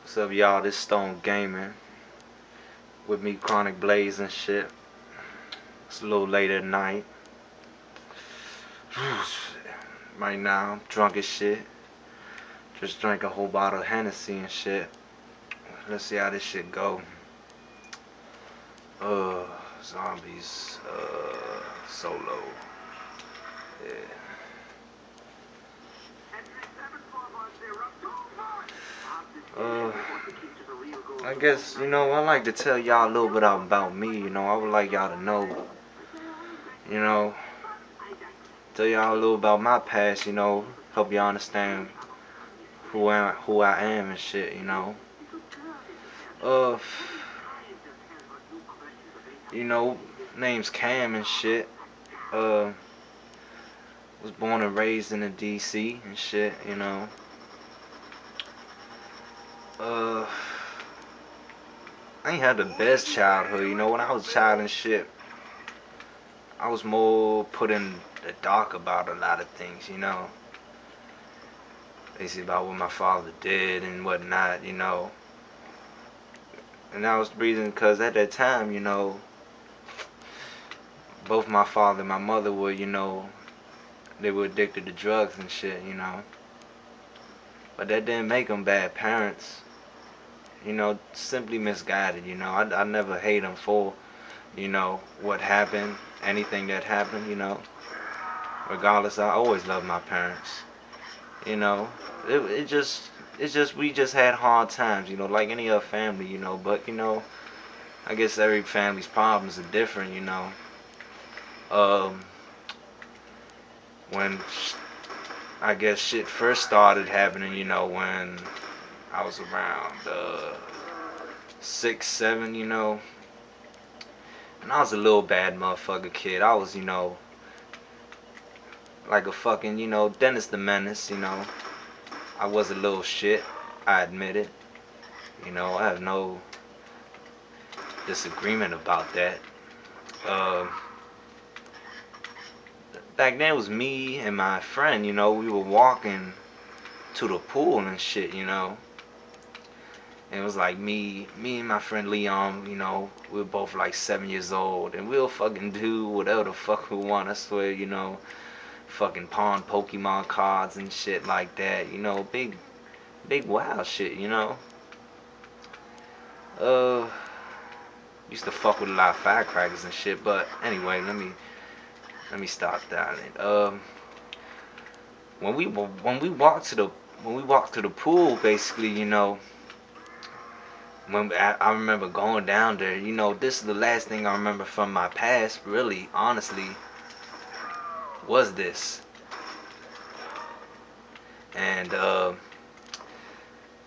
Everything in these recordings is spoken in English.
What's up, y'all? This Stone Gaming with me, Chronic Blaze and shit. It's a little late at night. Right now, I'm drunk as shit. Just drank a whole bottle of Hennessy and shit. Let's see how this shit go. Zombies. Solo. Yeah. I guess, I like to tell y'all a little bit about me, I would like y'all to know, you know, tell y'all a little about my past, help y'all understand who I am and shit, Uh, name's Cam and shit. Was born and raised in the DC and shit, I ain't had the best childhood, when I was a child and shit. I was more put in the dark about a lot of things, Basically about what my father did and whatnot, And that was the reason, because at that time, both my father and my mother were, they were addicted to drugs and shit, But that didn't make them bad parents, simply misguided, I never hate them for, what happened, anything that happened, Regardless, I always loved my parents, It just we just had hard times, like any other family, But I guess every family's problems are different, Um, when I guess shit first started happening, when I was around 6, 7, and I was a little bad motherfucker kid. I was, like a fucking, Dennis the Menace, I was a little shit. I admit it. I have no disagreement about that. Back then it was me and my friend, we were walking to the pool and shit, And it was like me and my friend Leon, we were both like 7 years old, and we'll fucking do whatever the fuck we want, I swear, fucking pawn Pokemon cards and shit like that, big wild shit, Used to fuck with a lot of firecrackers and shit, but anyway, let me stop that. When we walked to the pool, basically, when I remember going down there, this is the last thing I remember from my past, really, honestly, was this. And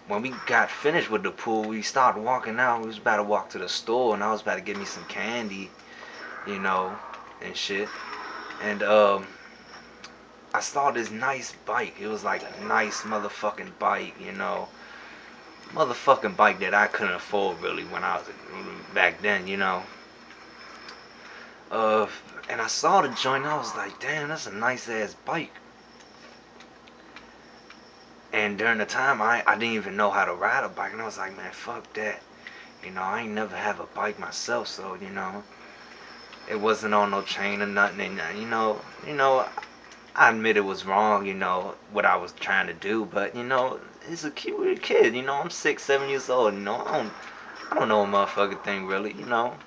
when we got finished with the pool, we started walking out. We was about to walk to the store, and I was about to get me some candy, and shit. And I saw this nice bike. It was like a nice motherfucking bike, Motherfucking bike that I couldn't afford really when I was back then, And I saw the joint, and I was like, damn, that's a nice ass bike. And during the time, I didn't even know how to ride a bike, and I was like, man, fuck that. I ain't never have a bike myself, so, it wasn't on no chain or nothing, and, I admit it was wrong, what I was trying to do, but, it's a cute kid, I'm 6, 7 years old, I don't know a motherfucking thing, really, That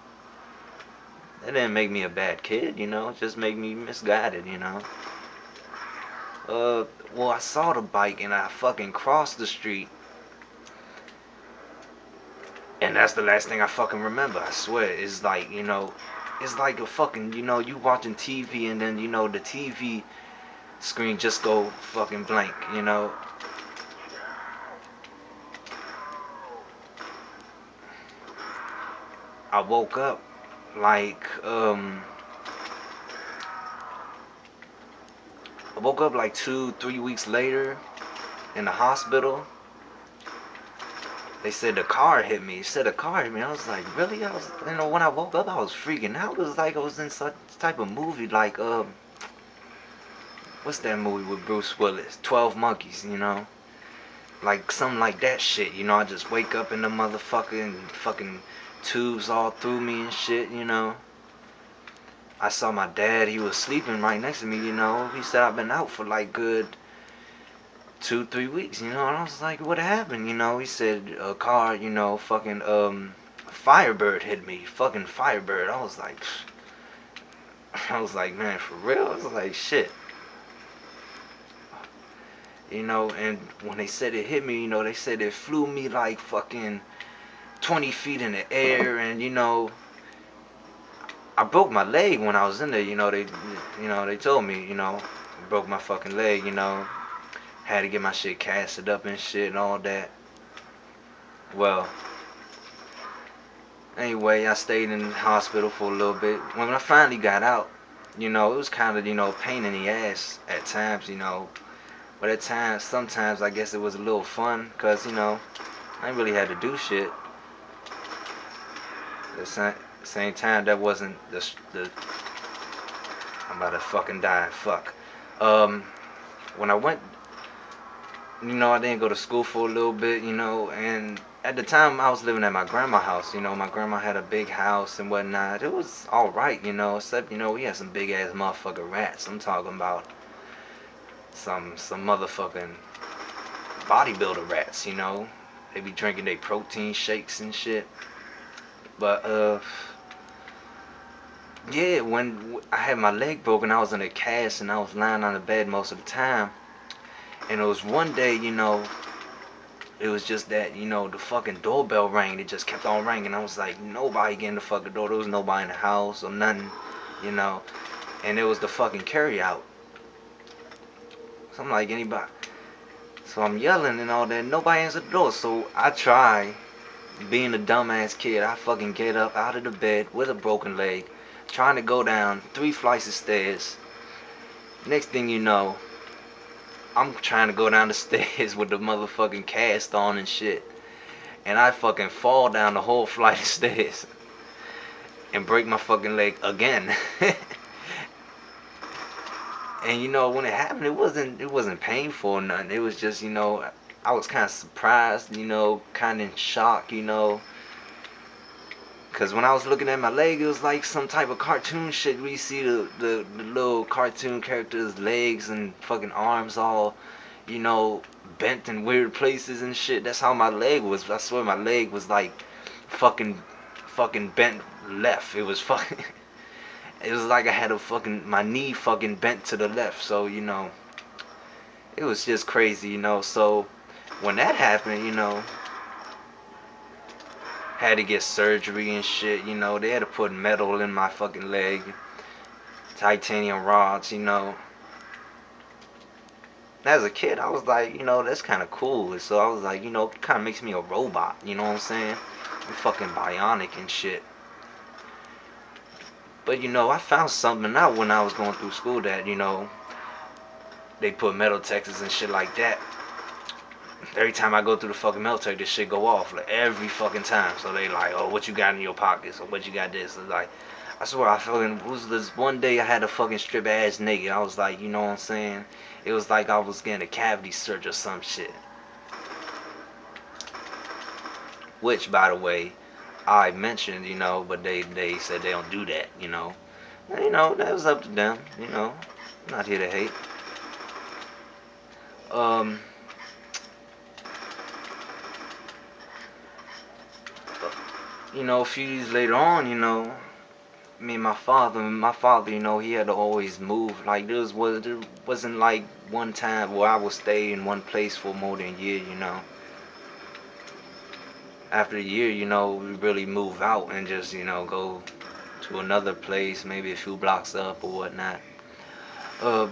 didn't make me a bad kid, it just made me misguided, Well, I saw the bike, and I fucking crossed the street, and that's the last thing I fucking remember, I swear. It's like, it's like a fucking, you watching TV, and then, the TV screen just go fucking blank, I woke up like I woke up like 2, 3 weeks later in the hospital. They said the car hit me. I was like, really? When I woke up, I was freaking out. It was like I was in such type of movie, like what's that movie with Bruce Willis? 12 Monkeys, like something like that shit. You know, I just wake up in the motherfucking fucking tubes all through me and shit. You know, I saw my dad. He was sleeping right next to me. You know, he said I've been out for like good 2, 3 weeks. You know, and I was like, what happened? You know, he said a car. You know, fucking Firebird hit me. Fucking Firebird. I was like, I was like, man, for real? I was like, shit. You know, and when they said it hit me, you know, they said it flew me like fucking 20 feet in the air, and you know, I broke my leg when I was in there. They told me, you know, broke my fucking leg. You know, had to get my shit casted up and shit and all that. Well, anyway, I stayed in the hospital for a little bit. When I finally got out, you know, it was kind of, you know, pain in the ass at times, you know. But at times, sometimes I guess it was a little fun, cause you know, I ain't really had to do shit. At the same time, that wasn't the. I'm about to fucking die. Fuck. Um, when I went, you know, I didn't go to school for a little bit, you know, and at the time I was living at my grandma's house. You know, my grandma had a big house and whatnot. It was all right, you know, except you know we had some big ass motherfucking rats. I'm talking about some motherfucking bodybuilder rats, you know. They be drinking their protein shakes and shit. But yeah, when I had my leg broken, I was in a cast and I was lying on the bed most of the time. And it was one day, you know, it was just that, you know, the fucking doorbell rang. It just kept on ringing. I was like, nobody getting the fucking door. There was nobody in the house or nothing, you know. And it was the fucking carry out. So I'm like, anybody. So I'm yelling and all that. Nobody answered the door. So I try, being a dumbass kid, I fucking get up out of the bed with a broken leg, trying to go down 3 flights of stairs. Next thing you know, I'm trying to go down the stairs with the motherfucking cast on and shit. And I fucking fall down the whole flight of stairs and break my fucking leg again. And you know, when it happened, it wasn't painful or nothing. It was just, you know, I was kind of surprised, you know, kind of in shock, you know. Cause when I was looking at my leg, it was like some type of cartoon shit. We see the little cartoon characters' legs and fucking arms all, you know, bent in weird places and shit. That's how my leg was. I swear my leg was like fucking bent left. It was fucking. It was like I had a fucking my knee fucking bent to the left. So you know, it was just crazy, you know. So when that happened, you know, had to get surgery and shit, you know. They had to put metal in my fucking leg, titanium rods, you know. As a kid, I was like, you know, that's kind of cool. So I was like, you know, it kind of makes me a robot, you know what I'm saying? I'm fucking bionic and shit. But, you know, I found something out when I was going through school that, you know, they put metal detectors and shit like that. Every time I go through the fucking metal detector, this shit go off, like, every fucking time. So they like, oh, what you got in your pockets? Or what you got this? It's like, I swear, I fucking, it was this one day I had a fucking strip ass naked. I was like, you know what I'm saying? It was like I was getting a cavity search or some shit. Which, by the way, I mentioned, you know, but they said they don't do that, you know. And, you know, that was up to them, you know. I'm not here to hate. Um, you know, a few years later on, you know, me and my father, you know, he had to always move. Like there wasn't like one time where I would stay in one place for more than a year, you know. After a year, you know, we really move out and just, you know, go to another place, maybe a few blocks up or whatnot. Uh,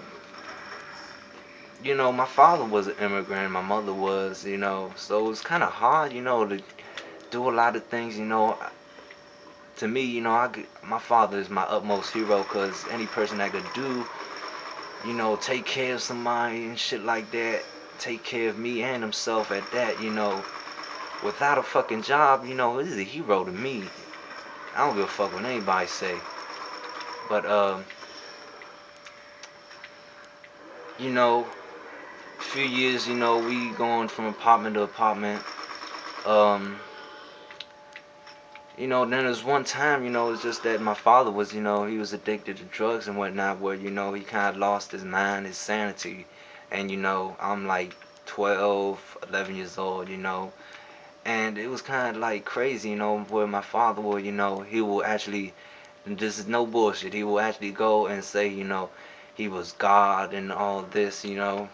you know, my father was an immigrant, my mother was, you know, so it was kind of hard, you know, to do a lot of things, you know. To me, you know, my father is my utmost hero because any person that could do, you know, take care of somebody and shit like that, take care of me and himself at that, you know, without a fucking job, you know, he's a hero to me. I don't give a fuck what anybody say. But you know, few years, you know, we going from apartment to apartment. Um, you know, then there's one time, you know, it's just that my father was, you know, he was addicted to drugs and whatnot, where, you know, he kind of lost his mind, his sanity. And, you know, I'm like 12, 11 years old, you know, and it was kind of like crazy, you know, where my father will, you know, he will actually, and this is no bullshit, he will actually go and say, you know, he was God and all this, you know.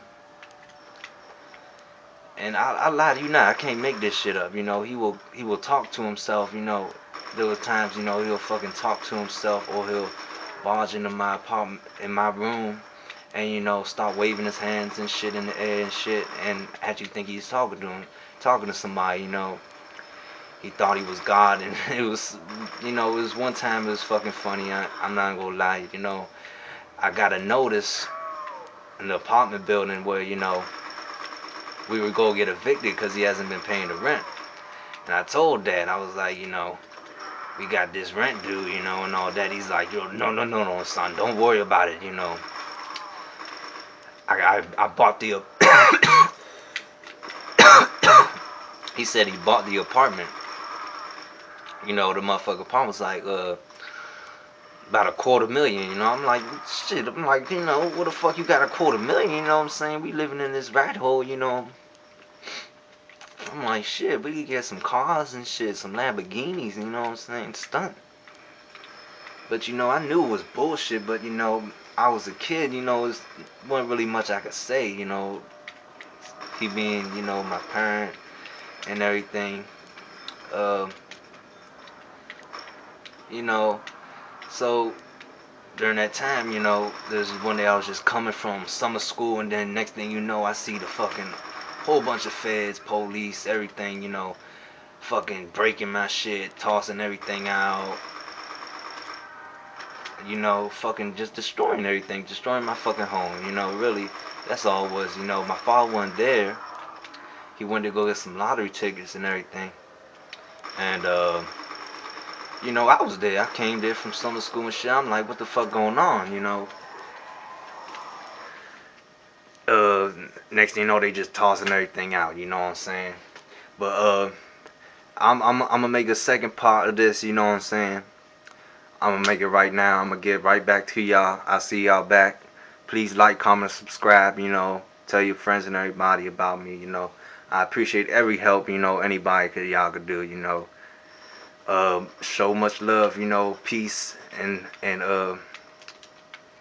And I lie to you not, I can't make this shit up, you know. He will talk to himself, you know. There was times, you know, he'll fucking talk to himself, or he'll barge into my apartment, in my room, and, you know, start waving his hands and shit in the air and shit, and actually think he's talking to somebody, you know. He thought he was God, and it was, you know, it was one time, it was fucking funny. I'm not gonna lie, you know. I got a notice in the apartment building where, you know, we would go get evicted because he hasn't been paying the rent. And I told Dad, I was like, you know, we got this rent due, you know, and all that. He's like, yo, no, no, no, no, son, don't worry about it, you know. I bought the. He said he bought the apartment. You know, the motherfucker apartment was like, about $250,000, you know. I'm like, shit, I'm like, you know, what the fuck you got $250,000, you know what I'm saying? We living in this rat hole, you know. I'm like, shit, we could get some cars and shit, some Lamborghinis, you know what I'm saying? Stunt. But, you know, I knew it was bullshit, but, you know, I was a kid, you know, it wasn't really much I could say, you know. He being, you know, my parent and everything. Uh, you know, so during that time, you know, there's one day I was just coming from summer school, and then next thing you know, I see the fucking whole bunch of feds, police, everything, you know, fucking breaking my shit, tossing everything out, you know, fucking just destroying everything, destroying my fucking home, you know, really, that's all it was, you know. My father wasn't there. He went to go get some lottery tickets and everything. And, you know, I was there. I came there from summer school and shit. I'm like, what the fuck going on, you know? Uh, Next thing you know, they just tossing everything out, you know what I'm saying? But, I'm gonna make a second part of this, you know what I'm saying? I'm gonna make it right now. I'm gonna get right back to y'all. I'll see y'all back. Please like, comment, subscribe, you know. Tell your friends and everybody about me, you know. I appreciate every help, you know, anybody y'all could do, you know. Show much love, you know, peace and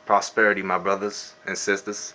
prosperity, my brothers and sisters.